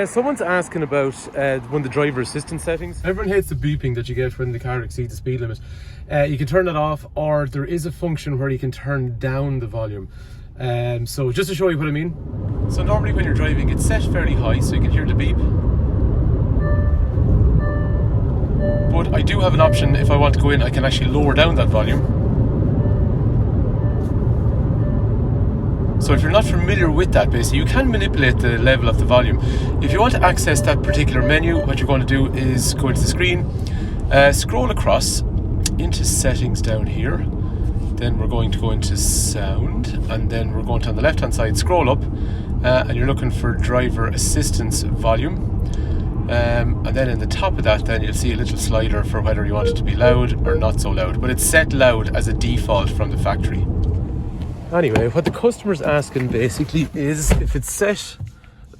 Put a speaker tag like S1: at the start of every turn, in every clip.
S1: Someone's asking about one of the driver assistance settings. Everyone hates the beeping that you get when the car exceeds the speed limit. You can turn that off, or there is a function where you can turn down the volume. So just to show you what I mean. So normally when you're driving, it's set fairly high so you can hear the beep. But I do have an option. If I want to go in, I can actually lower down that volume. So if you're not familiar with that, basically, you can manipulate the level of the volume. If you want to access that particular menu, what you're going to do is go into the screen, scroll across into settings down here. Then we're going to go into sound, and then we're going to, on the left hand side, scroll up, and you're looking for driver assistance volume. And then in the top of that, then you'll see a little slider for whether you want it to be loud or not so loud. But it's set loud as a default from the factory. Anyway, what the customer's asking basically is if it's set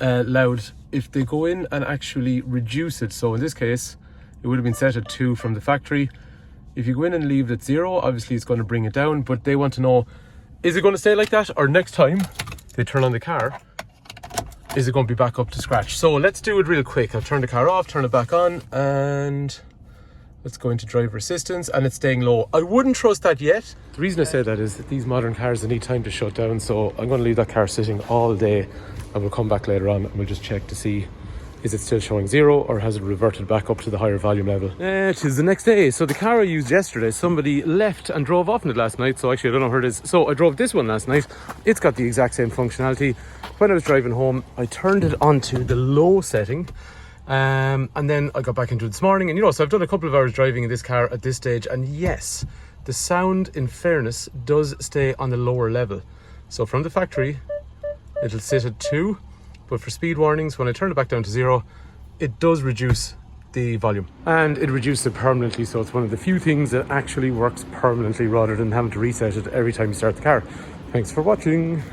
S1: loud, if they go in and actually reduce it. So in this case, it would have been set at 2 from the factory. If you go in and leave it at 0, obviously it's going to bring it down, but they want to know, is it going to stay like that? Or next time they turn on the car, is it going to be back up to scratch? So let's do it real quick. I'll turn the car off, turn it back on, and let's go into driver assistance, and it's staying low. I wouldn't trust that yet. The reason I say that is that these modern cars, they need time to shut down, so I'm going to leave that car sitting all day, and we'll come back later on and we'll just check to see, is it still showing 0 or has it reverted back up to the higher volume level? It is the next day. So the car I used yesterday, somebody left and drove off in it last night, so actually I don't know where it is. So I drove this one last night. It's got the exact same functionality. When I was driving home, I turned it onto the low setting. And then I got back into it this morning, and so I've done a couple of hours driving in this car at this stage, and yes, the sound, in fairness, does stay on the lower level. So from the factory, it'll sit at 2, but for speed warnings, when I turn it back down to 0, it does reduce the volume, and it reduces it permanently. So it's one of the few things that actually works permanently rather than having to reset it every time you start the car. Thanks for watching.